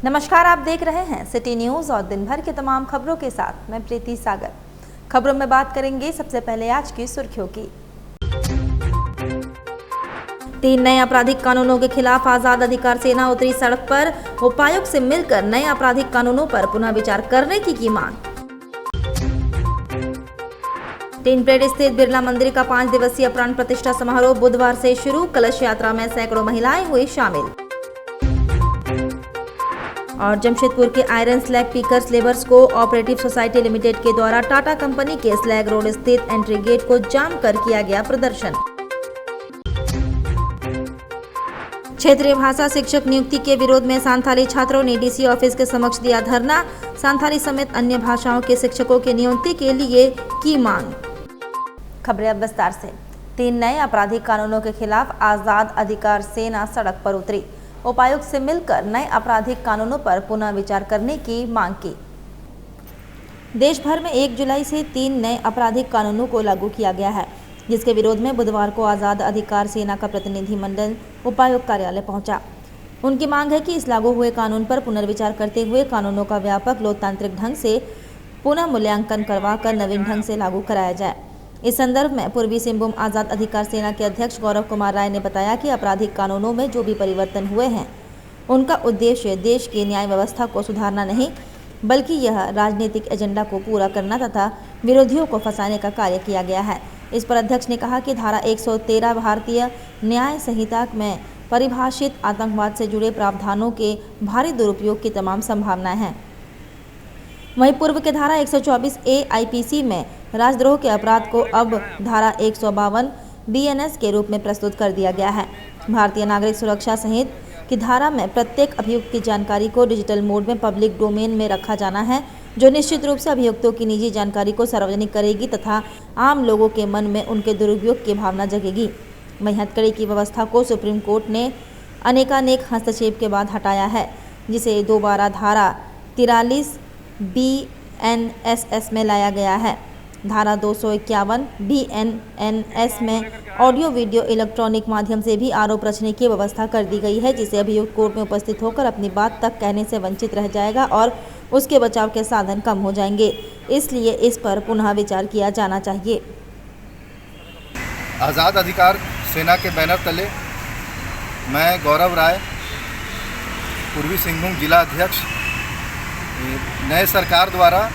नमस्कार, आप देख रहे हैं सिटी न्यूज और दिन भर के तमाम खबरों के साथ मैं प्रीति सागर। खबरों में बात करेंगे सबसे पहले आज की सुर्खियों की। 3 नए आपराधिक कानूनों के खिलाफ आजाद अधिकार सेना उतरी सड़क पर। उपायुक्त से मिलकर नए आपराधिक कानूनों पर पुनः विचार करने की मांग। टीन परेड स्थित बिरला मंदिर का 5 दिवसीय प्राण प्रतिष्ठा समारोह बुधवार से शुरू। कलश यात्रा में सैकड़ों महिलाएं हुई शामिल। और जमशेदपुर के iron slag pickers labours co operative society limited के द्वारा टाटा कंपनी के स्लैग रोड स्थित एंट्री गेट को जाम कर किया गया प्रदर्शन। क्षेत्रीय भाषा शिक्षक नियुक्ति के विरोध में सांथाली छात्रों ने डीसी ऑफिस के समक्ष दिया धरना। सांथाली समेत अन्य भाषाओं के शिक्षकों की नियुक्ति के लिए की मांग। खबरें अब विस्तार से। 3 नए आपराधिक कानूनों के खिलाफ आजाद अधिकार सेना सड़क पर उतरी। उपायुक्त से मिलकर नए आपराधिक कानूनों पर पुनः विचार करने की मांग की। देश भर में 1 जुलाई से 3 नए आपराधिक कानूनों को लागू किया गया है, जिसके विरोध में बुधवार को आजाद अधिकार सेना का प्रतिनिधिमंडल उपायुक्त कार्यालय पहुंचा। उनकी मांग है कि इस लागू हुए कानून पर पुनर्विचार करते हुए कानूनों का व्यापक लोकतांत्रिक ढंग से पुनः मूल्यांकन करवाकर नवीन ढंग से लागू कराया जाए। इस संदर्भ में पूर्वी सिंहभूम आजाद अधिकार सेना के अध्यक्ष गौरव कुमार राय ने बताया कि आपराधिक कानूनों में जो भी परिवर्तन हुए हैं, उनका उद्देश्य देश की न्याय व्यवस्था को सुधारना नहीं, बल्कि यह राजनीतिक एजेंडा को पूरा करना तथा विरोधियों को फंसाने का कार्य किया गया है। इस पर अध्यक्ष ने कहा कि धारा 113 भारतीय न्याय संहिता में परिभाषित आतंकवाद से जुड़े प्रावधानों के भारी दुरुपयोग की तमाम संभावनाएं हैं। वहीं पूर्व के धारा 124 ए आईपीसी में राजद्रोह के अपराध को अब धारा 152 बीएनएस के रूप में प्रस्तुत कर दिया गया है। भारतीय नागरिक सुरक्षा सहित की धारा में प्रत्येक अभियुक्त की जानकारी को डिजिटल मोड में पब्लिक डोमेन में रखा जाना है, जो निश्चित रूप से अभियुक्तों की निजी जानकारी को सार्वजनिक करेगी तथा आम लोगों के मन में उनके दुरुपयोग की भावना जगेगी। वहीं हथकड़ी की व्यवस्था को सुप्रीम कोर्ट ने अनेकानेक हस्तक्षेप के बाद हटाया है, जिसे दोबारा धारा 43 बीएनएस में लाया गया है। धारा 251 बीएनएस में ऑडियो वीडियो इलेक्ट्रॉनिक माध्यम से भी आरोप रचने की व्यवस्था कर दी गई है, जिसे अभियुक्त कोर्ट में उपस्थित होकर अपनी बात तक कहने से वंचित रह जाएगा और उसके बचाव के साधन कम हो जाएंगे। इसलिए इस पर पुनः विचार किया जाना चाहिए। आज़ाद अधिकार सेना के बैनर तले मैं गौरव राय, पूर्वी सिंहभूम जिला अध्यक्ष, नए सरकार द्वारा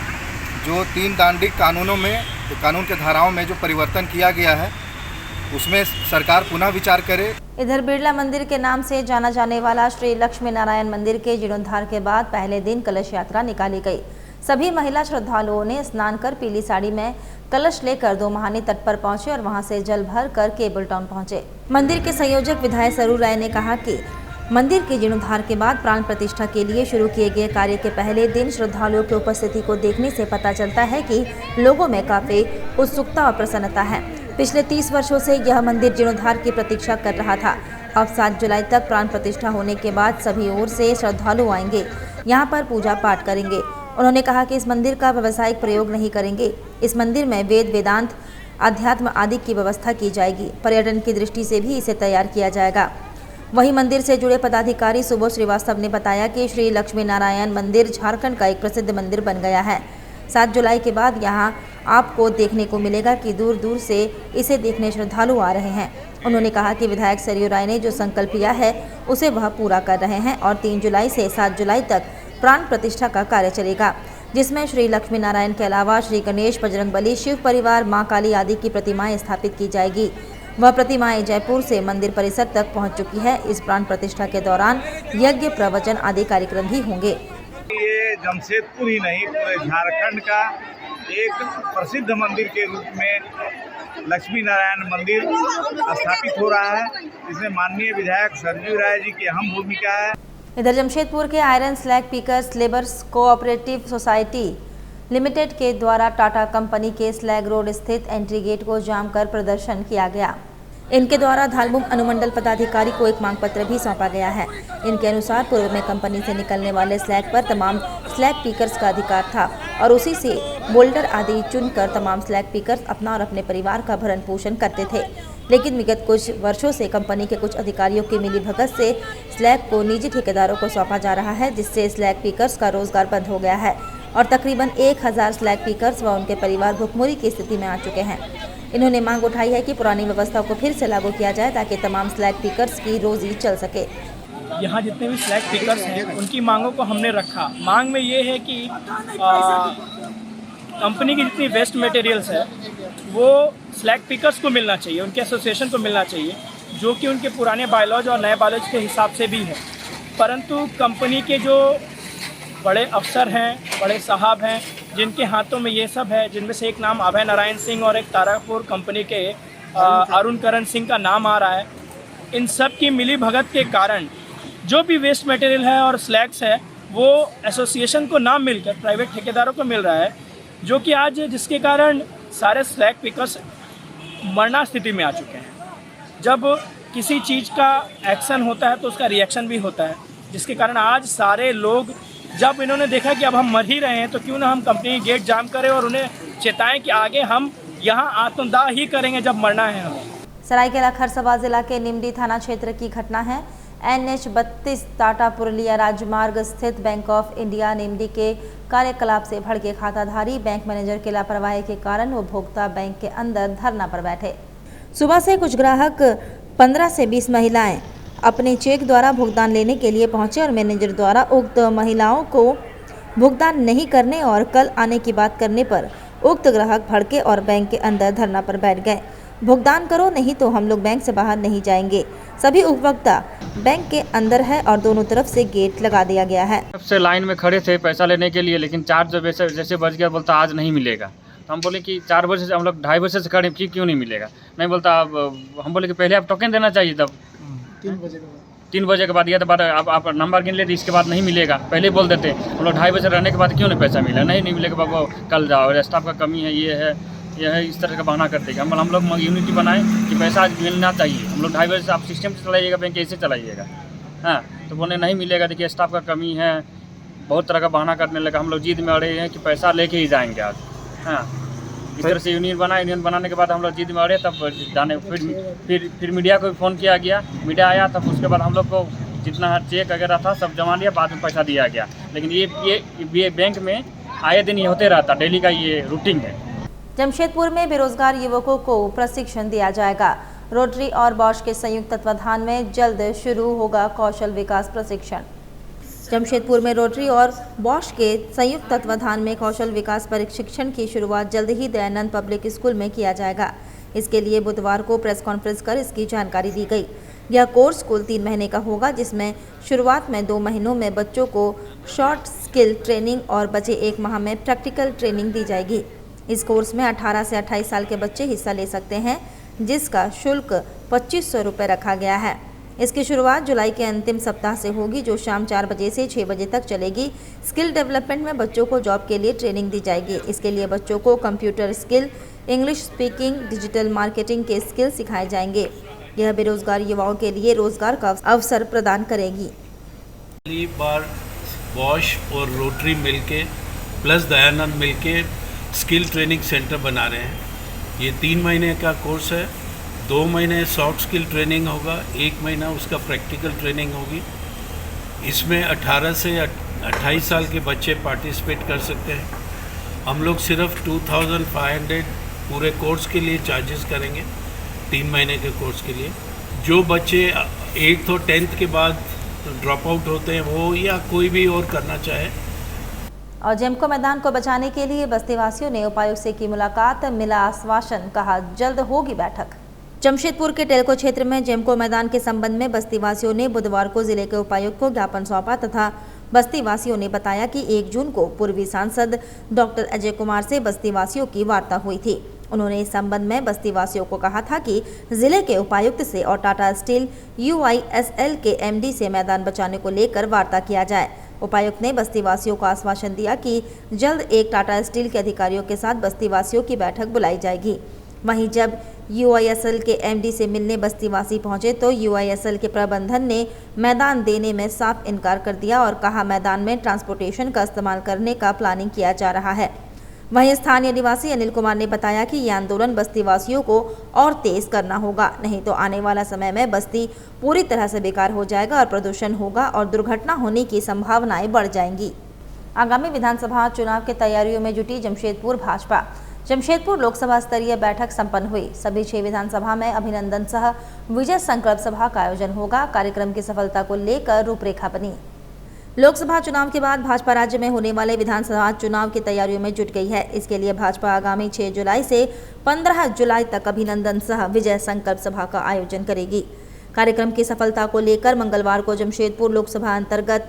जो 3 दांडिक कानून के धाराओं में जो परिवर्तन किया गया है, उसमें सरकार पुनः विचार करे। इधर बिरला मंदिर के नाम से जाना जाने वाला श्री लक्ष्मी नारायण मंदिर के जीर्णोद्धार के बाद पहले दिन कलश यात्रा निकाली गई। सभी महिला श्रद्धालुओं ने स्नान कर पीली साड़ी में कलश लेकर 2 महानी तट पर पहुंचे और वहां से जल भर कर केबल टाउन पहुंचे। मंदिर के संयोजक विधायक सरू राय ने कहा कि मंदिर के जीर्णोद्धार के बाद प्राण प्रतिष्ठा के लिए शुरू किए गए कार्य के पहले दिन श्रद्धालुओं की उपस्थिति को देखने से पता चलता है कि लोगों में काफी उत्सुकता और प्रसन्नता है। पिछले 30 वर्षों से यह मंदिर जीर्णोद्धार की प्रतीक्षा कर रहा था। अब 7 जुलाई तक प्राण प्रतिष्ठा होने के बाद सभी ओर से श्रद्धालु आएंगे, यहाँ पर पूजा पाठ करेंगे। उन्होंने कहा कि इस मंदिर का व्यावसायिक प्रयोग नहीं करेंगे। इस मंदिर में वेद, वेदांत, अध्यात्म आदि की व्यवस्था की जाएगी। पर्यटन की दृष्टि से भी इसे तैयार किया जाएगा। वहीं मंदिर से जुड़े पदाधिकारी सुबोध श्रीवास्तव ने बताया कि श्री लक्ष्मी नारायण मंदिर झारखंड का एक प्रसिद्ध मंदिर बन गया है। 7 जुलाई के बाद यहां आपको देखने को मिलेगा कि दूर दूर से इसे देखने श्रद्धालु आ रहे हैं। उन्होंने कहा कि विधायक सरयू राय ने जो संकल्प लिया है उसे वह पूरा कर रहे हैं और 3 जुलाई से 7 जुलाई तक प्राण प्रतिष्ठा का कार्य चलेगा, जिसमें श्री लक्ष्मी नारायण के अलावा श्री गणेश, बजरंगबली, शिव परिवार, मां काली आदि की प्रतिमाएं स्थापित की जाएगी। वह प्रतिमाएं जयपुर से मंदिर परिसर तक पहुंच चुकी है। इस प्राण प्रतिष्ठा के दौरान यज्ञ, प्रवचन आदि कार्यक्रम भी होंगे। ये जमशेदपुर ही नहीं, पूरे झारखंड का एक प्रसिद्ध मंदिर के रूप में लक्ष्मी नारायण मंदिर स्थापित हो रहा है। इसमें माननीय विधायक सरयू राय जी की अहम भूमिका है। इधर जमशेदपुर के iron slag pickers labours cooperative society limited के द्वारा टाटा कंपनी के स्लैग रोड स्थित एंट्री गेट को जाम कर प्रदर्शन किया गया। इनके द्वारा धालबुम अनुमंडल पदाधिकारी को एक मांग पत्र भी सौंपा गया है। इनके अनुसार पूर्व में कंपनी से निकलने वाले स्लैग पर तमाम स्लैग पिकर्स का अधिकार था और उसी से बोल्डर आदि चुनकर तमाम स्लैग पिकर्स अपना और अपने परिवार का भरण पोषण करते थे। लेकिन विगत कुछ वर्षों से कंपनी के कुछ अधिकारियों की मिलीभगत से स्लैग को निजी ठेकेदारों को सौंपा जा रहा है, जिससे स्लैग पिकर्स का रोजगार बंद हो गया है और तकरीबन 1000 स्लैग पिकर्स व उनके परिवार भुखमरी की स्थिति में आ चुके हैं। इन्होंने मांग उठाई है कि पुरानी व्यवस्था को फिर से लागू किया जाए ताकि तमाम स्लैग पिकर्स की रोजी चल सके। यहाँ जितने भी स्लैग पिकर्स हैं उनकी मांगों को हमने रखा। मांग में ये है कि कंपनी की जितनी वेस्ट मटेरियल्स है वो स्लैग पिकर्स को मिलना चाहिए, उनके एसोसिएशन को मिलना चाहिए, जो कि उनके पुराने बायलॉज और नए बायलॉज के हिसाब से भी है। परंतु कंपनी के जो बड़े अफसर हैं, बड़े साहब हैं, जिनके हाथों में ये सब है, जिनमें से एक नाम अभय नारायण सिंह और एक तारापुर कंपनी के अरुण करण सिंह का नाम आ रहा है, इन सब की मिली भगत के कारण जो भी वेस्ट मटेरियल है और स्लैग्स है वो एसोसिएशन को ना मिलकर प्राइवेट ठेकेदारों को मिल रहा है, जो कि आज जिसके कारण सारे स्लैग पिकर्स मरना स्थिति में आ चुके हैं। जब किसी चीज़ का एक्शन होता है तो उसका रिएक्शन भी होता है, जिसके कारण आज सारे लोग जब इन्होंने देखा कि अब हम मर ही रहे हैं तो क्यों ना हम कंपनी गेट जाम करें और उन्हें चेताएं कि आगे हम यहाँ आत्मदाह ही करेंगे जब मरना है हमें। सरायकेला खरसावां जिला के निमडी थाना क्षेत्र की घटना है। NH-32 टाटा पुरुलिया राजमार्ग स्थित बैंक ऑफ इंडिया निमडी के कार्यकलाप से भड़के खाताधारी बैंक मैनेजर की लापरवाही के कारण उपभोक्ता बैंक के अंदर धरना पर बैठे। सुबह से कुछ ग्राहक 15 से 20 महिलाएं अपने चेक द्वारा भुगतान लेने के लिए पहुंचे और मैनेजर द्वारा उक्त महिलाओं को भुगतान नहीं करने और कल आने की बात करने पर उक्त ग्राहक भड़के और बैंक के अंदर धरना पर बैठ गए। भुगतान करो नहीं तो हम लोग बैंक से बाहर नहीं जाएंगे। सभी उपभोक्ता बैंक के अंदर है और दोनों तरफ से गेट लगा दिया गया है। सबसे लाइन में खड़े थे पैसा लेने के लिए, लेकिन 4 जब जैसे बज गया बोलता आज नहीं मिलेगा। तो हम बोले कि 4 बजे से हम लोग 2:30 बजे से खड़े फिर क्यों नहीं मिलेगा। नहीं बोलता, अब हम बोले कि पहले आप टोकन देना चाहिए, तब 3 बजे के बाद या तो बाद आप नंबर गिन लेते, इसके बाद नहीं मिलेगा। पहले बोल देते हम लोग 2:30 बजे रहने के बाद क्यों नहीं पैसा मिला। नहीं मिलेगा बाबू, कल जाओ, स्टाफ का कमी है, ये है, इस तरह का बहाना करते हैं। हम लोग यूनिटी बनाए कि पैसा आज मिलना चाहिए। हम लोग 2:30 बजे से आप सिस्टम से चलाइएगा, बैंक कैसे चलाइएगा। हाँ, तो बोले नहीं मिलेगा, देखिए स्टाफ का कमी है, बहुत तरह का बहाना करने लगा। हम लोग जिद में अड़े हैं कि पैसा लेके ही जाएंगे आज। हाँ, इस तरह से यूनियन बनाने के बाद हम लोग जिद में अड़े, तब जाने फिर मीडिया को भी फ़ोन किया गया। मीडिया आया, तब उसके बाद हम लोग को जितना चेक वगैरह था सब जमा लिया, बाद में पैसा दिया गया। लेकिन ये बैंक में आए दिन ये होते रहता, डेली का ये रूटीन है। जमशेदपुर में बेरोजगार युवकों को प्रशिक्षण दिया जाएगा। रोटरी और बॉश के संयुक्त तत्वाधान में जल्द शुरू होगा कौशल विकास प्रशिक्षण। जमशेदपुर में रोटरी और बॉश के संयुक्त तत्वाधान में कौशल विकास प्रशिक्षण की शुरुआत जल्द ही दयानंद पब्लिक स्कूल में किया जाएगा। इसके लिए बुधवार को प्रेस कॉन्फ्रेंस कर इसकी जानकारी दी गई। यह कोर्स कुल 3 महीने का होगा, जिसमें शुरुआत में 2 महीनों में बच्चों को शॉर्ट स्किल ट्रेनिंग और बचे 1 माह में प्रैक्टिकल ट्रेनिंग दी जाएगी। इस कोर्स में 18 से 28 साल के बच्चे हिस्सा ले सकते हैं, जिसका शुल्क 2500 रुपये रखा गया है। इसकी शुरुआत जुलाई के अंतिम सप्ताह से होगी, जो शाम 4 बजे से 6 बजे तक चलेगी। स्किल डेवलपमेंट में बच्चों को जॉब के लिए ट्रेनिंग दी जाएगी। इसके लिए बच्चों को computer skill, English speaking, digital marketing के स्किल सिखाए जाएंगे। यह बेरोजगार युवाओं के लिए रोजगार का अवसर प्रदान करेगी। पहली बार बॉश और रोटरी मिलके प्लस दयानंद मिलके स्किल ट्रेनिंग सेंटर बना रहे हैं। ये 3 महीने का कोर्स है। 2 महीने सॉफ्ट स्किल ट्रेनिंग होगा, 1 महीना उसका प्रैक्टिकल ट्रेनिंग होगी। इसमें 18 से 28 साल के बच्चे पार्टिसिपेट कर सकते हैं। हम लोग सिर्फ 2500 पूरे कोर्स के लिए चार्जेस करेंगे, 3 महीने के कोर्स के लिए। जो बच्चे 8th और 10th के बाद ड्रॉप आउट होते हैं वो, या कोई भी और करना चाहे। और जेमको मैदान को बचाने के लिए बस्तीवासियों ने उपायुक्त से की मुलाकात, मिला आश्वासन, कहा जल्द होगी बैठक। जमशेदपुर के टेलको क्षेत्र में जेमको मैदान के संबंध में बस्तीवासियों ने बुधवार को जिले के उपायुक्त को ज्ञापन सौंपा तथा बस्तीवासियों ने बताया कि 1 जून को पूर्वी सांसद डॉक्टर अजय कुमार से बस्तीवासियों की वार्ता हुई थी। उन्होंने इस संबंध में बस्तीवासियों को कहा था कि जिले के उपायुक्त से और टाटा स्टील UISL के MD से मैदान बचाने को लेकर वार्ता किया जाए। उपायुक्त ने बस्तीवासियों को आश्वासन दिया कि जल्द एक टाटा स्टील के अधिकारियों के साथ बस्तीवासियों की बैठक बुलाई जाएगी। वहीं जब UISL के MD से मिलने बस्तीवासी पहुंचे तो UISL के प्रबंधन ने मैदान देने में साफ इनकार कर दिया और कहा मैदान में ट्रांसपोर्टेशन का इस्तेमाल करने का प्लानिंग किया जा रहा है। वहीं स्थानीय निवासी अनिल कुमार ने बताया कि ये आंदोलन बस्ती वासियों को और तेज करना होगा, नहीं तो आने वाला समय में बस्ती पूरी तरह से बेकार हो जाएगा और प्रदूषण होगा और दुर्घटना होने की संभावनाएं बढ़ जाएंगी। आगामी विधानसभा चुनाव की तैयारियों में जुटी जमशेदपुर भाजपा। जमशेदपुर लोकसभा स्तरीय बैठक संपन्न हुई। सभी 6 विधानसभा में अभिनंदन सह विजय संकल्प सभा का आयोजन होगा। कार्यक्रम की सफलता को लेकर रूपरेखा बनी। लोकसभा चुनाव के बाद भाजपा राज्य में होने वाले विधानसभा चुनाव की तैयारियों में जुट गई है। इसके लिए भाजपा आगामी 6 जुलाई से 15 जुलाई तक अभिनंदन सह विजय संकल्प सभा का आयोजन करेगी। कार्यक्रम की सफलता को लेकर मंगलवार को जमशेदपुर लोकसभा अंतर्गत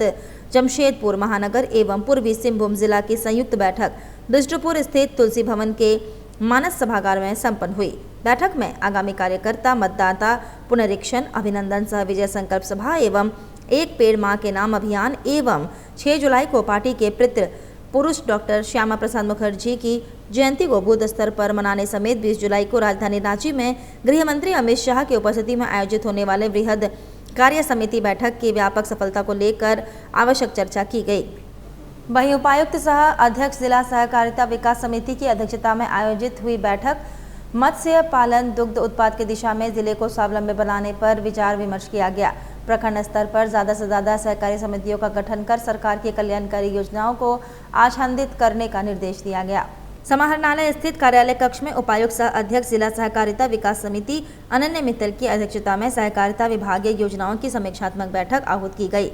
जमशेदपुर महानगर एवं पूर्वी सिंहभूम जिला की संयुक्त बैठक बिष्टुपुर स्थित तुलसी भवन के मानस सभागार में संपन्न हुई। बैठक में आगामी कार्यकर्ता मतदाता पुनरीक्षण, अभिनंदन सह विजय संकल्प सभा एवं एक पेड़ मां के नाम अभियान एवं 6 जुलाई को पार्टी के पितृ पुरुष डॉक्टर श्यामा प्रसाद मुखर्जी की जयंती को बूथ स्तर पर मनाने समेत 20 जुलाई को राजधानी रांची में गृह मंत्री अमित शाह की उपस्थिति में आयोजित होने वाले वृहद कार्य समिति बैठक की व्यापक सफलता को लेकर आवश्यक चर्चा की गई। वहीं उपायुक्त सह अध्यक्ष जिला सहकारिता विकास समिति की अध्यक्षता में आयोजित हुई बैठक मत्स्य पालन दुग्ध उत्पाद की दिशा में जिले को स्वावलंबी बनाने पर विचार विमर्श किया गया। प्रखंड स्तर पर ज़्यादा से ज़्यादा सहकारी समितियों का गठन कर सरकार की कल्याणकारी योजनाओं को आच्छादित करने का निर्देश दिया गया। समाहरणालय स्थित कार्यालय कक्ष में उपायुक्त सह अध्यक्ष जिला सहकारिता विकास समिति अनन्य मित्तल की अध्यक्षता में सहकारिता विभागीय योजनाओं की समीक्षात्मक बैठक आहूत की गई।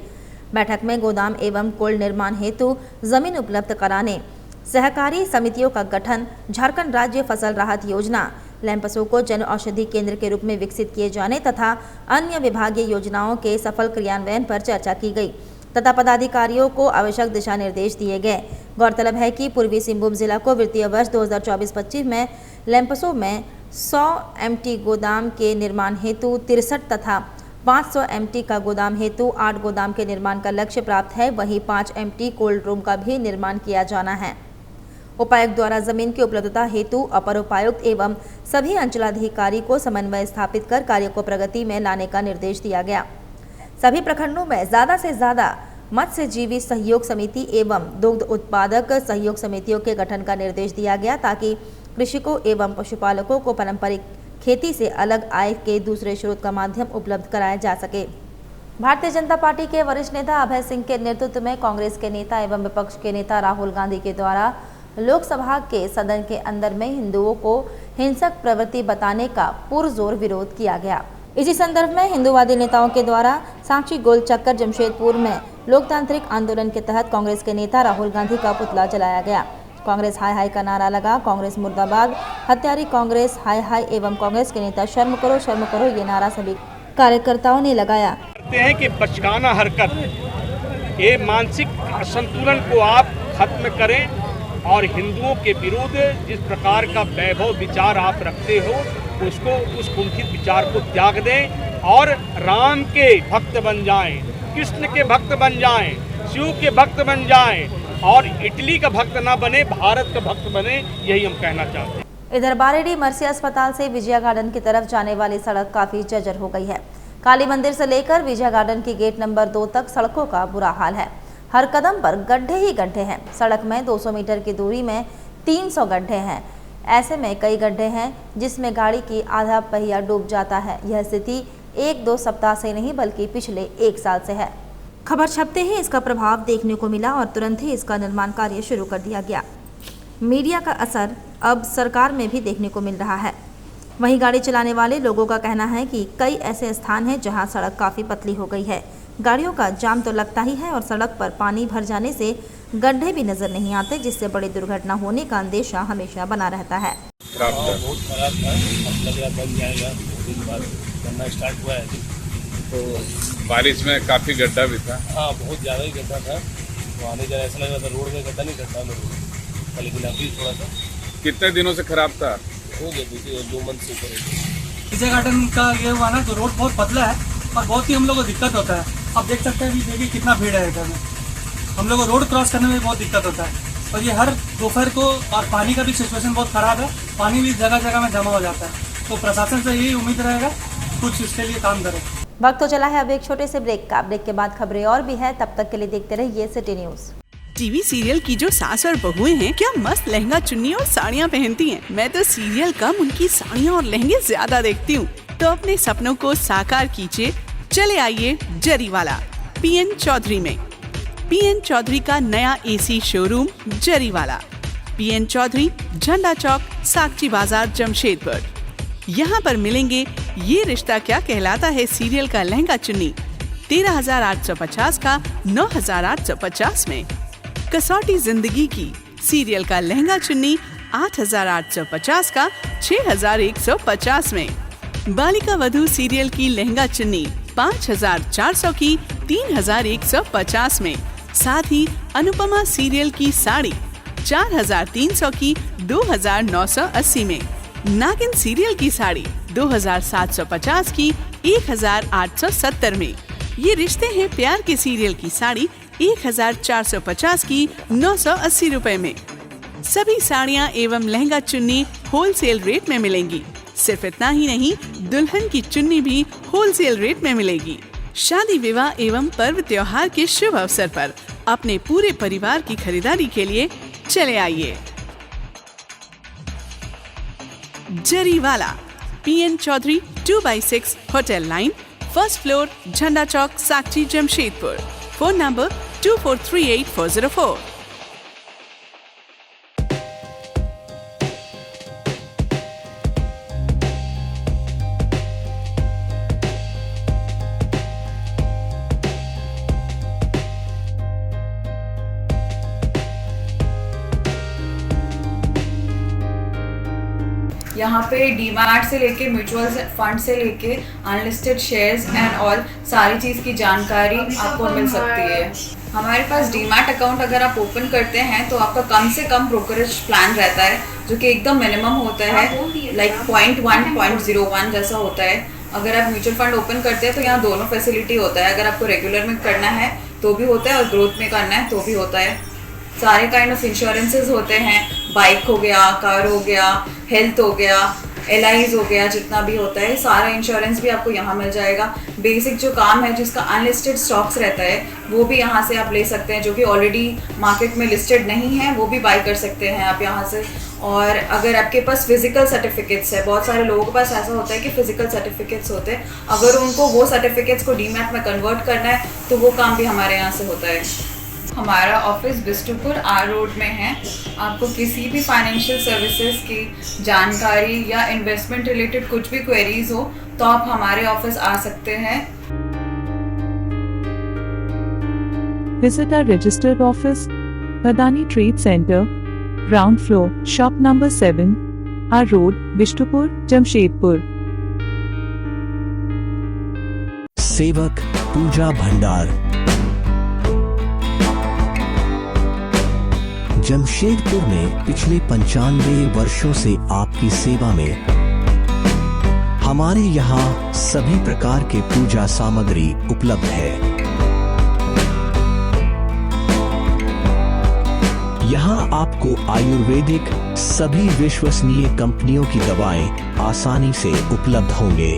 बैठक में गोदाम एवं कोल्ड निर्माण हेतु जमीन उपलब्ध कराने, सहकारी समितियों का गठन, झारखंड राज्य फसल राहत योजना, लैंपसों को जन औषधि केंद्र के रूप में विकसित किए जाने तथा अन्य विभागीय योजनाओं के सफल क्रियान्वयन पर चर्चा की गई तथा पदाधिकारियों को आवश्यक दिशा निर्देश दिए गए। गौरतलब है कि पूर्वी सिंहभूम जिला को वित्तीय वर्ष 2024-25 में लैंपसों में 100 MT गोदाम के निर्माण हेतु 63 तथा 500 MT का गोदाम हेतु 8 गोदाम के निर्माण का लक्ष्य प्राप्त है। वहीं 5 MT कोल्ड रूम का भी निर्माण किया जाना है। उपायुक्त द्वारा जमीन की उपलब्धता हेतु अपर उपायुक्त एवं सभी अंचलाधिकारी को समन्वय स्थापित कर कार्य को प्रगति में लाने का निर्देश दिया गया। सभी प्रखंडों में ज़्यादा से ज़्यादा मत्स्यजीवी सहयोग समिति एवं दुग्ध उत्पादक सहयोग समितियों के गठन का निर्देश दिया गया ताकि कृषकों एवं पशुपालकों को पारंपरिक खेती से अलग आय के दूसरे स्रोत का माध्यम उपलब्ध कराया जा सके। भारतीय जनता पार्टी के वरिष्ठ नेता अभय सिंह के नेतृत्व में कांग्रेस के नेता एवं विपक्ष के नेता राहुल गांधी के द्वारा लोकसभा के सदन के अंदर में हिंदुओं को हिंसक प्रवृत्ति बताने का पुरजोर विरोध किया गया। इसी संदर्भ में हिंदूवादी नेताओं के द्वारा सांची गोल चक्कर जमशेदपुर में लोकतांत्रिक आंदोलन के तहत कांग्रेस के नेता राहुल गांधी का पुतला जलाया गया। कांग्रेस हाय हाय का नारा लगा। कांग्रेस मुर्दाबाद, हत्यारी कांग्रेस हाय हाय एवं कांग्रेस के नेता शर्म करो ये नारा सभी कार्यकर्ताओं ने लगाया। कहते हैं कि बचकाना हरकत, ये मानसिक असंतुलन को आप खत्म करें और हिंदुओं के विरुद्ध जिस प्रकार का वैभव विचार आप रखते हो उसको, उस कुंठित विचार को त्याग दें और राम के भक्त बन जाएं, कृष्ण के भक्त बन जाएं, शिव के भक्त बन जाएं और इटली का भक्त ना बने, भारत का भक्त बने, यही हम कहना चाहते हैं। इधर बारेडी मर्सी अस्पताल से विजया गार्डन की तरफ जाने वाली सड़क काफी जर्जर हो गई है। काली मंदिर से लेकर विजया गार्डन की गेट नंबर 2 तक सड़कों का बुरा हाल है। हर कदम पर गड्ढे ही गड्ढे हैं। सड़क में 200 मीटर की दूरी में 300 गड्ढे हैं। ऐसे में कई गड्ढे हैं जिसमें गाड़ी की आधा पहिया डूब जाता है। यह स्थिति 1-2 सप्ताह से नहीं बल्कि पिछले 1 साल से है। खबर छपते ही इसका प्रभाव देखने को मिला और तुरंत ही इसका निर्माण कार्य शुरू कर दिया गया। मीडिया का असर अब सरकार में भी देखने को मिल रहा है। वहीं गाड़ी चलाने वाले लोगों का कहना है कि कई ऐसे स्थान हैं जहां सड़क काफ़ी पतली हो गई है। गाड़ियों का जाम तो लगता ही है और सड़क पर पानी भर जाने से गड्ढे भी नजर नहीं आते, जिससे बड़ी दुर्घटना होने का अंदेशा हमेशा बना रहता है। बहुत खराब था, अब लग रहा बन जाएगा, 2 दिन बाद बनना स्टार्ट हुआ है। तो बारिश में काफ़ी गड्ढा भी था। हाँ, बहुत ज़्यादा ही गड्ढा था। तो आने जरा ऐसा लग रहा था रोड में गड्ढा नहीं गड्ढा में रोड, लेकिन अभी थोड़ा सा। कितने दिनों से खराब था? हो गया 2 मंथ से ऊपर। विजय गार्डन का ये हुआ ना, तो रोड बहुत पतला है और बहुत ही हम लोग को दिक्कत होता है। आप देख सकते हैं कि देखिए कितना भीड़ है इधर में। हम लोग को रोड क्रॉस करने में बहुत दिक्कत होता है और ये हर दोपहर को, और पानी का भी सिचुएशन बहुत ख़राब है। पानी भी जगह जगह में जमा हो जाता है। तो प्रशासन से यही उम्मीद रहेगा कुछ इसके लिए काम करे। वक्त तो चला है अब एक छोटे से ब्रेक का। ब्रेक के बाद खबरें और भी है, तब तक के लिए देखते रहिए सिटी न्यूज़। टीवी सीरियल की जो सास और बहुएं हैं, क्या मस्त लहंगा चुन्नी और साड़ियाँ पहनती हैं। मैं तो सीरियल कम उनकी साड़ियाँ और लहंगे ज्यादा देखती हूँ। तो अपने सपनों को साकार कीजिए, चले आइए जरीवाला पीएन चौधरी में। पीएन चौधरी का नया AC showroom Jariwala, PN Chaudhary, Jhanda Chowk, सागची बाजार, जमशेदपुर। यहाँ पर मिलेंगे ये रिश्ता क्या कहलाता है सीरियल का लहंगा चुन्नी 13,850 का 9,850 में। कसौटी जिंदगी की सीरियल का लहंगा चुन्नी 8,850 का 6,150 में। बालिका वधू सीरियल की लहंगा चुन्नी 5,400 की 3,150 में। साथ ही अनुपमा सीरियल की साड़ी 4,300 की 2,980 में। नागिन सीरियल की साड़ी 2,750 की 1,870 में। ये रिश्ते हैं प्यार के सीरियल की साड़ी 1,450 की 980 रुपए में। सभी साड़ियाँ एवं लहंगा चुन्नी होलसेल रेट में मिलेंगी। सिर्फ इतना ही नहीं, दुल्हन की चुन्नी भी होलसेल रेट में मिलेगी। शादी विवाह एवं पर्व त्योहार के शुभ अवसर पर अपने पूरे परिवार की खरीदारी के लिए चले आइए जरीवाला पीएन चौधरी 2/6 hotel line, first floor, Jhanda Chowk, Sakchi, Jamshedpur. Phone number 2438-404। यहाँ पे डीमैट से लेके म्यूचुअल फंड से लेके अनलिस्टेड शेयर्स एंड ऑल सारी चीज़ की जानकारी आपको मिल सकती है। हमारे पास डीमैट अकाउंट अगर आप ओपन करते हैं तो आपका कम से कम ब्रोकरेज प्लान रहता है, जो कि एकदम मिनिमम होता है, लाइक 0.1, 0.01 जैसा होता है। अगर आप म्यूचुअल फंड ओपन करते हैं तो यहाँ दोनों फैसिलिटी होता है। अगर आपको रेगुलर में करना है तो भी होता है और ग्रोथ में करना है तो भी होता है। सारे काइंड ऑफ इंश्योरेंसेज होते हैं, बाइक हो गया, कार हो गया, हेल्थ हो गया, LIs हो गया, जितना भी होता है सारा इंश्योरेंस भी आपको यहाँ मिल जाएगा। बेसिक जो काम है जिसका अनलिस्टेड स्टॉक्स रहता है वो भी यहाँ से आप ले सकते हैं, जो कि ऑलरेडी मार्केट में लिस्टेड नहीं है, वो भी बाई कर सकते हैं आप यहाँ से। और अगर आपके पास फिजिकल सर्टिफिकेट्स है, बहुत सारे लोगों के पास ऐसा होता है कि फिजिकल सर्टिफिकेट्स होते हैं, अगर उनको वो सर्टिफिकेट्स को डीमैट में कन्वर्ट करना है तो वो काम भी हमारे यहाँ से होता है। हमारा ऑफिस बिष्टुपुर R रोड में है। आपको किसी भी फाइनेंशियल सर्विसेज की जानकारी या इन्वेस्टमेंट रिलेटेड कुछ भी क्वेरीज हो तो आप हमारे ऑफिस आ सकते हैं। Visit our registered office, Badani Trade Center, ground floor, shop number 7, R Road, Bishtupur, Jamshedpur. सेवक पूजा भंडार, जमशेदपुर में पिछले 95 वर्षों से आपकी सेवा में। हमारे यहाँ सभी प्रकार के पूजा सामग्री उपलब्ध है। यहाँ आपको आयुर्वेदिक सभी विश्वसनीय कंपनियों की दवाएं आसानी से उपलब्ध होंगे।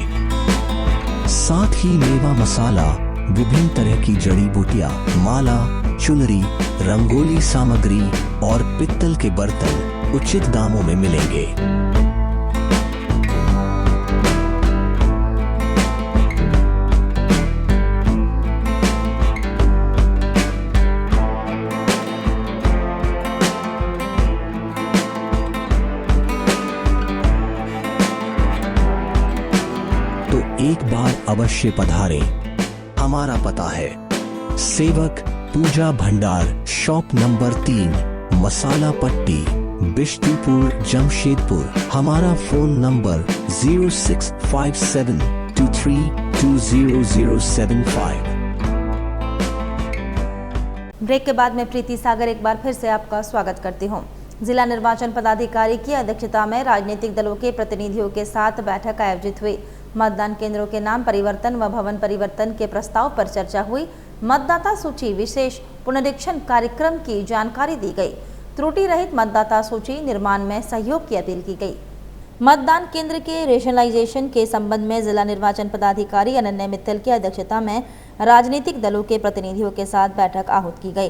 साथ ही मेवा मसाला, विभिन्न तरह की जड़ी बूटियां, माला, चुनरी, रंगोली सामग्री और पित्तल के बर्तन उचित दामों में मिलेंगे। तो एक बार अवश्य पधारें। हमारा पता है सेवक पूजा भंडार, शॉप नंबर 3, मसाला पट्टी, बिष्टुपुर, जमशेदपुर। हमारा फोन नंबर 065723200075। ब्रेक के बाद मैं प्रीति सागर एक बार फिर से आपका स्वागत करती हूं। जिला निर्वाचन पदाधिकारी की अध्यक्षता में राजनीतिक दलों के प्रतिनिधियों के साथ बैठक आयोजित हुई। मतदान केंद्रों के नाम परिवर्तन व भवन परिवर्तन के प्रस्ताव पर चर्चा हुई। मतदाता सूची विशेष पुनरीक्षण कार्यक्रम की जानकारी दी गई। त्रुटि रहित मतदाता सूची निर्माण में सहयोग की अपील की गई। मतदान केंद्र के रेशनलाइजेशन के संबंध में जिला निर्वाचन पदाधिकारी अनन्या मित्तल की अध्यक्षता में राजनीतिक दलों के प्रतिनिधियों के साथ बैठक आहूत की गई।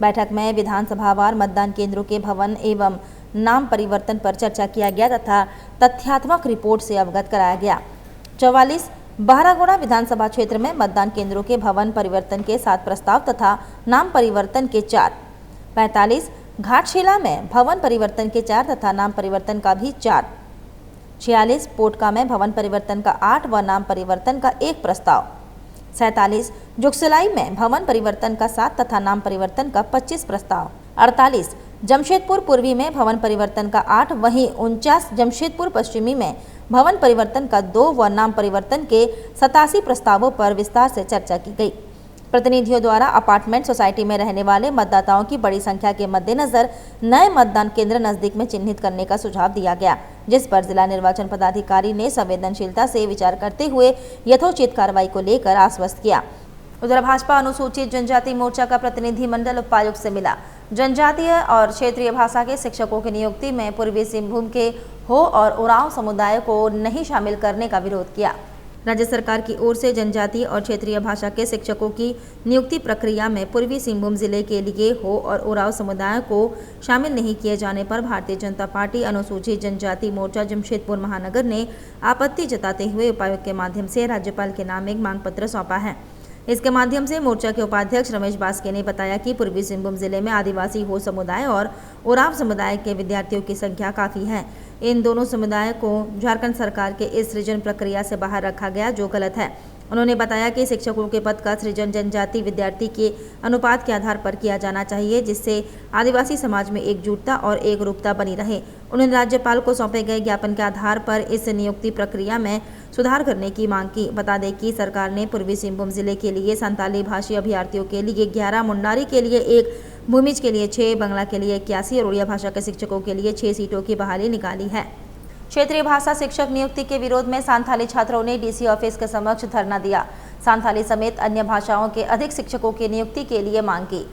बैठक में विधानसभावार मतदान केंद्रों के भवन एवं नाम परिवर्तन पर चर्चा किया गया तथा तथ्यात्मक रिपोर्ट से अवगत कराया गया। 44 बहरागोड़ा विधानसभा क्षेत्र में मतदान केंद्रों के भवन परिवर्तन के 7 प्रस्ताव तथा नाम परिवर्तन के 4, 45 घाटशिला में भवन परिवर्तन के 4 तथा नाम परिवर्तन का भी 4, 46 पोटका में भवन परिवर्तन का 8 व नाम परिवर्तन का 1 प्रस्ताव, 47 जुगसलाई में भवन परिवर्तन का 7 तथा नाम परिवर्तन का 25 प्रस्ताव, 48 जमशेदपुर पूर्वी में भवन परिवर्तन का 8, वहीं 49 जमशेदपुर पश्चिमी में भवन परिवर्तन का 2 व नाम परिवर्तन के 87 प्रस्तावों पर विस्तार से चर्चा की गई। प्रतिनिधियों द्वारा अपार्टमेंट सोसाइटी में रहने वाले मतदाताओं की बड़ी संख्या के मद्देनजर नए मतदान केंद्र नजदीक में चिन्हित करने का सुझाव दिया गया, जिस पर जिला निर्वाचन पदाधिकारी ने संवेदनशीलता से विचार करते हुए यथोचित कार्रवाई को लेकर आश्वस्त किया। उधर भाजपा अनुसूचित जनजाति मोर्चा का प्रतिनिधिमंडल उपायुक्त से मिला। जनजातीय और क्षेत्रीय भाषा के शिक्षकों की नियुक्ति में पूर्वी सिंहभूम के हो और उरांव समुदाय को नहीं शामिल करने का विरोध किया। राज्य सरकार की ओर से जनजातीय और क्षेत्रीय भाषा के शिक्षकों की नियुक्ति प्रक्रिया में पूर्वी सिंहभूम जिले के लिए हो और उरांव समुदाय को शामिल नहीं किए जाने पर भारतीय जनता पार्टी अनुसूचित जनजाति मोर्चा जमशेदपुर महानगर ने आपत्ति जताते हुए उपायुक्त के माध्यम से राज्यपाल के नाम एक मांग पत्र सौंपा है। इसके माध्यम से मोर्चा के उपाध्यक्ष रमेश बास्के ने बताया कि पूर्वी सिंहभूम जिले में आदिवासी हो समुदाय और उरांव समुदाय के विद्यार्थियों की संख्या काफ़ी है। इन दोनों समुदाय को झारखंड सरकार के इस सृजन प्रक्रिया से बाहर रखा गया, जो गलत है। उन्होंने बताया कि शिक्षकों के पद का सृजन जनजाति विद्यार्थी के अनुपात के आधार पर किया जाना चाहिए, जिससे आदिवासी समाज में एकजुटता और एकरूपता बनी रहे। उन्होंने राज्यपाल को सौंपे गए ज्ञापन के आधार पर इस नियुक्ति प्रक्रिया में सुधार करने की मांग की। बता दें कि सरकार ने पूर्वी सिंहभूम जिले के लिए संताली भाषी अभ्यर्थियों के लिए 11, मुंडारी के लिए 1, भूमिज के लिए 6, बंगला के लिए 81 और उड़िया भाषा के शिक्षकों के लिए 6 सीटों की बहाली निकाली है। क्षेत्रीय भाषा शिक्षक नियुक्ति के विरोध में सांथाली छात्रों ने डीसी ऑफिस के समक्ष धरना दिया। सांथाली समेत अन्य भाषाओं के अधिक शिक्षकों की नियुक्ति के लिए मांग की।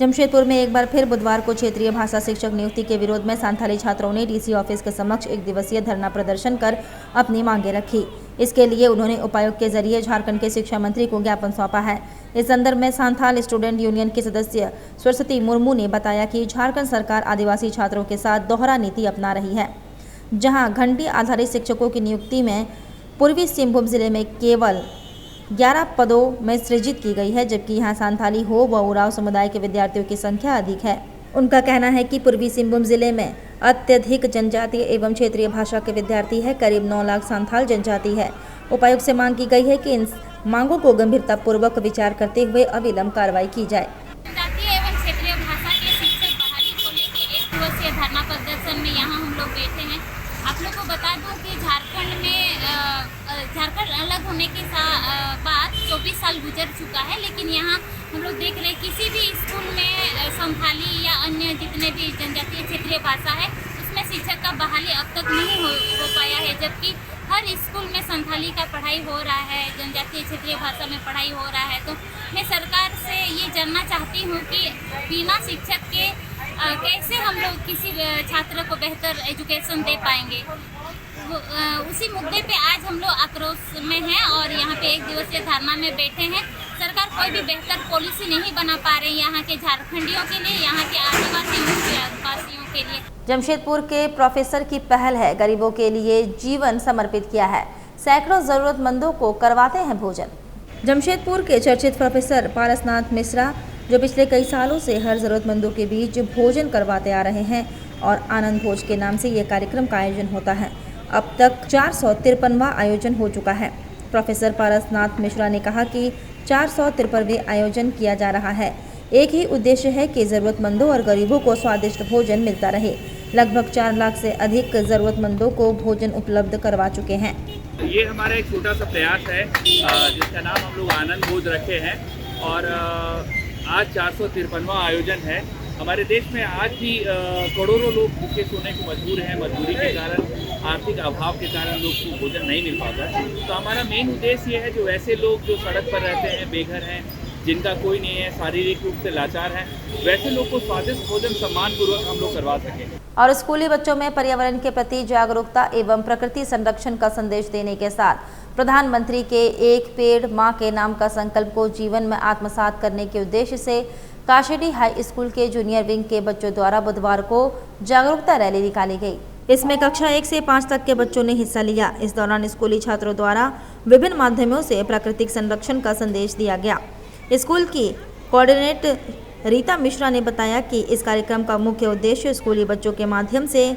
जमशेदपुर में एक बार फिर बुधवार को क्षेत्रीय भाषा शिक्षक नियुक्ति के विरोध में सांथाली छात्रों ने डीसी ऑफिस के समक्ष 1 दिवसीय धरना प्रदर्शन कर अपनी मांगें रखी। इसके लिए उन्होंने उपायुक्त के जरिए झारखंड के शिक्षा मंत्री को ज्ञापन सौंपा है। इस संदर्भ में सांथाल स्टूडेंट यूनियन की सदस्य सरस्वती मुर्मू ने बताया कि झारखंड सरकार आदिवासी छात्रों के साथ दोहरा नीति अपना रही है, जहां घंटी आधारित शिक्षकों की नियुक्ति में पूर्वी सिंहभूम जिले में केवल 11 पदों में सृजित की गई है, जबकि यहां सांथाली हो व उरांव समुदाय के विद्यार्थियों की संख्या अधिक है। उनका कहना है कि पूर्वी सिंहभूम जिले में अत्यधिक जनजातीय एवं क्षेत्रीय भाषा के विद्यार्थी है, करीब 9 लाख सांथाल जनजाति है। उपायुक्त से मांग की गई है कि इन मांगों को गंभीरतापूर्वक विचार करते हुए अविलंब कार्रवाई की जाए। जनजातीय एवं क्षेत्रीय भाषा के शिक्षक बहाली को लेकर 1 दिवसीय धरना प्रदर्शन में यहाँ हम लोग बैठे हैं। आप लोग को बता दूं कि झारखंड अलग होने के बाद 24 साल गुजर चुका है, लेकिन यहाँ हम लोग देख रहे हैं किसी भी स्कूल में संथाली या अन्य जितने भी जनजातीय क्षेत्रीय भाषा है उसमें शिक्षक का बहाली अब तक नहीं हो पाया है, जबकि हर स्कूल में संथाली का पढ़ाई हो रहा है, जनजातीय क्षेत्रीय भाषा में पढ़ाई हो रहा है। तो मैं सरकार से ये जानना चाहती हूँ कि बिना शिक्षक के कैसे हम लोग किसी छात्र को बेहतर एजुकेशन दे पाएंगे। उसी मुद्दे पे आज हम लोग आक्रोश में हैं और यहाँ पे 1 दिवसीय धरना में बैठे हैं। सरकार कोई भी बेहतर पॉलिसी नहीं बना पा रही यहाँ के झारखंडियों के लिए, यहाँ के आदिवासियों के लिए। जमशेदपुर के प्रोफेसर की पहल है, गरीबों के लिए जीवन समर्पित किया है, सैकड़ों जरूरतमंदों को करवाते हैं भोजन। जमशेदपुर के चर्चित प्रोफेसर पारसनाथ मिश्रा, जो पिछले कई सालों से हर जरूरतमंदों के बीच भोजन करवाते आ रहे हैं और आनंद भोज के नाम से ये कार्यक्रम का आयोजन होता है। अब तक 453वां आयोजन हो चुका है। प्रोफेसर पारसनाथ मिश्रा ने कहा कि 453वें आयोजन किया जा रहा है। एक ही उद्देश्य है कि ज़रूरतमंदों और गरीबों को स्वादिष्ट भोजन मिलता रहे। लगभग 4 लाख से अधिक ज़रूरतमंदों को भोजन उपलब्ध करवा चुके हैं। ये हमारा एक छोटा सा प्रयास है जिसका नाम हम लोग आनंद भोज रखे हैं और आज 453वां आयोजन है। हमारे देश में आज भी करोड़ों लोग भूखे सोने को मजबूर हैं, मजबूरी के कारण, आर्थिक अभाव के कारण लोग को भोजन नहीं मिल पाता। तो हमारा मेन उद्देश्य ये है जो ऐसे लोग जो सड़क पर रहते हैं, बेघर हैं, जिनका कोई नहीं है, शारीरिक रूप से लाचार हैं, वैसे लोग को स्वादिष्ट भोजन सम्मानपूर्वक हम लोग करवा सकें। और स्कूली बच्चों में पर्यावरण के प्रति जागरूकता एवं प्रकृति संरक्षण का संदेश देने के साथ प्रधानमंत्री के एक पेड़ मां के नाम का संकल्प को जीवन में आत्मसात करने के उद्देश्य से काशीडी हाई स्कूल के जूनियर विंग के बच्चों द्वारा बुधवार को जागरूकता रैली निकाली गई। इसमें कक्षा 1 से 5 तक के बच्चों ने हिस्सा लिया। इस दौरान स्कूली छात्रों द्वारा विभिन्न माध्यमों से प्राकृतिक संरक्षण का संदेश दिया गया। स्कूल की कोऑर्डिनेटर रीता मिश्रा ने बताया कि इस कार्यक्रम का मुख्य उद्देश्य स्कूली बच्चों के माध्यम से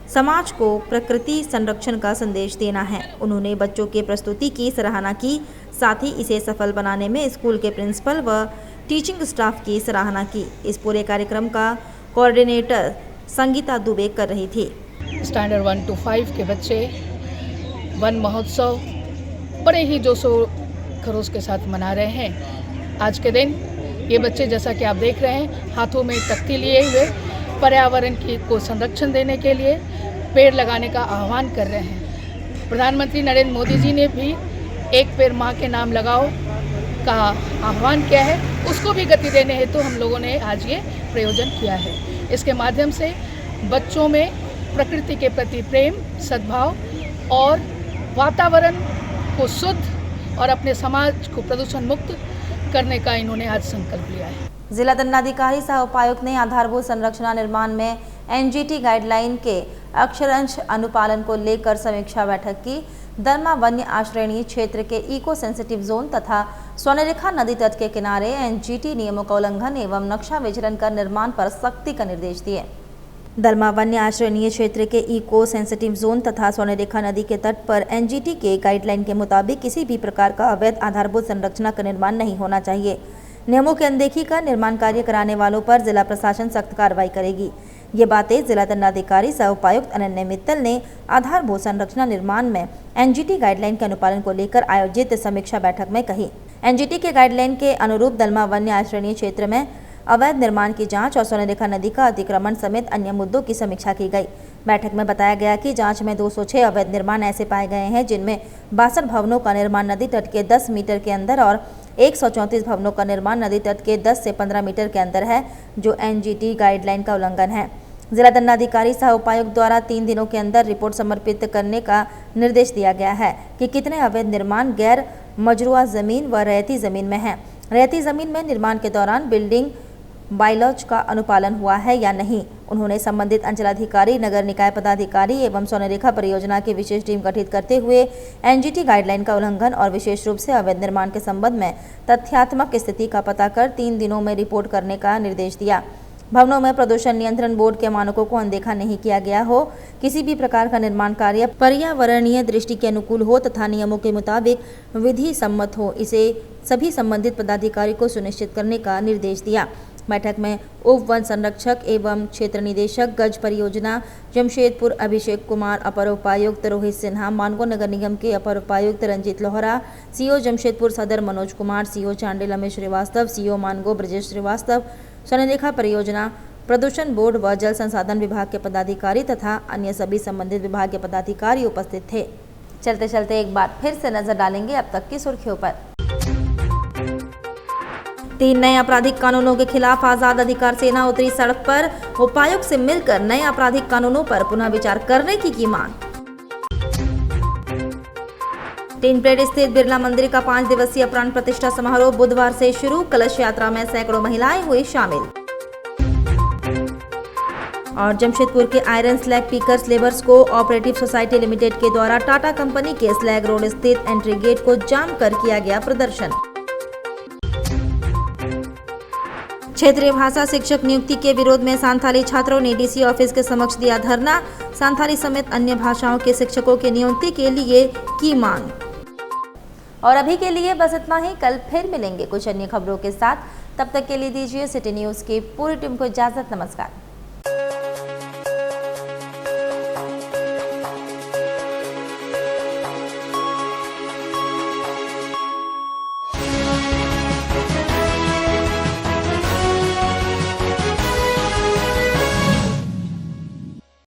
समाज को प्रकृति संरक्षण का संदेश देना है। उन्होंने बच्चों के प्रस्तुति की सराहना की, साथ ही इसे सफल बनाने में स्कूल के प्रिंसिपल व टीचिंग स्टाफ की सराहना की। इस पूरे कार्यक्रम का कोऑर्डिनेटर संगीता दुबे कर रही थी। स्टैंडर्ड 1 to 5 के बच्चे वन महोत्सव बड़े ही जोश खरोश के साथ मना रहे हैं। आज के दिन ये बच्चे, जैसा कि आप देख रहे हैं, हाथों में तख्ती लिए हुए पर्यावरण को संरक्षण देने के लिए पेड़ लगाने का आह्वान कर रहे हैं। प्रधानमंत्री नरेंद्र मोदी जी ने भी एक पेड़ मां के नाम लगाओ का आह्वान किया है, उसको भी गति देने हेतु हम लोगों ने आज ये प्रयोजन किया है। इसके माध्यम से बच्चों में प्रकृति के प्रति प्रेम, सद्भाव और वातावरण को शुद्ध और अपने समाज को प्रदूषण मुक्त करने का इन्होंने आज संकल्प लिया है। जिला दंडाधिकारी सह उपायुक्त ने आधारभूत संरचना निर्माण में एनजीटी गाइडलाइन के अक्षरंश अनुपालन को लेकर समीक्षा बैठक की। दरमा वन्य आश्रयणीय क्षेत्र के इको सेंसिटिव जोन तथा स्वर्णरेखा नदी तट के किनारे एनजीटी नियमों का उल्लंघन एवं नक्शा विचलन कर निर्माण पर सख्ती का निर्देश दिए। दरमा वन्य आश्रयणीय क्षेत्र के इको सेंसिटिव जोन तथा स्वर्णरेखा नदी के तट पर एनजीटी के गाइडलाइन के मुताबिक किसी भी प्रकार का अवैध आधारभूत संरचना का निर्माण नहीं होना चाहिए। नियमों की अनदेखी कर निर्माण कार्य कराने वालों पर जिला प्रशासन सख्त कार्रवाई करेगी। ये बातें जिला दंडाधिकारी सह उपायुक्त अनन्या मित्तल ने आधारभूत संरचना निर्माण में एनजीटी गाइडलाइन के अनुपालन को लेकर आयोजित समीक्षा बैठक में कही। एनजीटी के गाइडलाइन के अनुरूप दरमा वन्य आश्रयणीय क्षेत्र में अवैध निर्माण की जांच और स्वर्णरेखा नदी का अतिक्रमण समेत अन्य मुद्दों की समीक्षा की गई। बैठक में बताया गया कि जांच में 206 अवैध निर्माण ऐसे पाए गए हैं जिनमें 62 भवनों का निर्माण नदी तट के 10 मीटर के अंदर और 134 भवनों का निर्माण नदी तट के 10 से 15 मीटर के अंदर है, जो एनजीटी गाइडलाइन का उल्लंघन है। जिला दंडाधिकारी सह उपायुक्त द्वारा 3 दिनों के अंदर रिपोर्ट समर्पित करने का निर्देश दिया गया है कि कितने अवैध निर्माण गैर मजरूआ जमीन व रैयती जमीन में है, रैयती जमीन में निर्माण के दौरान बिल्डिंग बायलॉज का अनुपालन हुआ है या नहीं। उन्होंने संबंधित अंचलाधिकारी, नगर निकाय पदाधिकारी एवं स्वर्णरेखा परियोजना की विशेष टीम गठित करते हुए एनजीटी गाइडलाइन का उल्लंघन और विशेष रूप से अवैध निर्माण के संबंध में तथ्यात्मक स्थिति का पता कर 3 दिनों में रिपोर्ट करने का निर्देश दिया। भवनों में प्रदूषण नियंत्रण बोर्ड के मानकों को अनदेखा नहीं किया गया हो, किसी भी प्रकार का निर्माण कार्य पर्यावरणीय दृष्टि के अनुकूल हो तथा नियमों के मुताबिक विधि सम्मत हो, इसे सभी संबंधित पदाधिकारी को सुनिश्चित करने का निर्देश दिया। बैठक में उप वन संरक्षक एवं क्षेत्र निदेशक गज परियोजना जमशेदपुर अभिषेक कुमार, अपर उपायुक्त रोहित सिन्हा, मानगो नगर निगम के अपर उपायुक्त रंजीत लोहरा, सीओ जमशेदपुर सदर मनोज कुमार, सीओ चांडिल अमित श्रीवास्तव, सीओ मानगो ब्रजेश श्रीवास्तव, स्वर्णरेखा परियोजना, प्रदूषण बोर्ड व जल संसाधन विभाग के पदाधिकारी तथा अन्य सभी संबंधित विभाग के पदाधिकारी उपस्थित थे। चलते चलते एक बार फिर से नजर डालेंगे अब तक की सुर्खियों पर। 3 नए आपराधिक कानूनों के खिलाफ आजाद अधिकार सेना उतरी सड़क पर, उपायुक्त से मिलकर नए आपराधिक कानूनों पर पुनः विचार करने की मांग। टीन प्लेट स्थित बिरला मंदिर का 5 दिवसीय प्राण प्रतिष्ठा समारोह बुधवार से शुरू, कलश यात्रा में सैकड़ों महिलाएं हुई शामिल। और जमशेदपुर के iron slag pickers labours co operative society limited के द्वारा टाटा कंपनी के स्लैग रोड स्थित एंट्री गेट को जाम कर किया गया प्रदर्शन। क्षेत्रीय भाषा शिक्षक नियुक्ति के विरोध में सांथाली छात्रों ने डीसी ऑफिस के समक्ष दिया धरना, सांथाली समेत अन्य भाषाओं के शिक्षकों की नियुक्ति के लिए की मांग। और अभी के लिए बस इतना ही, कल फिर मिलेंगे कुछ अन्य खबरों के साथ। तब तक के लिए दीजिए सिटी न्यूज़ की पूरी टीम को इजाजत। नमस्कार।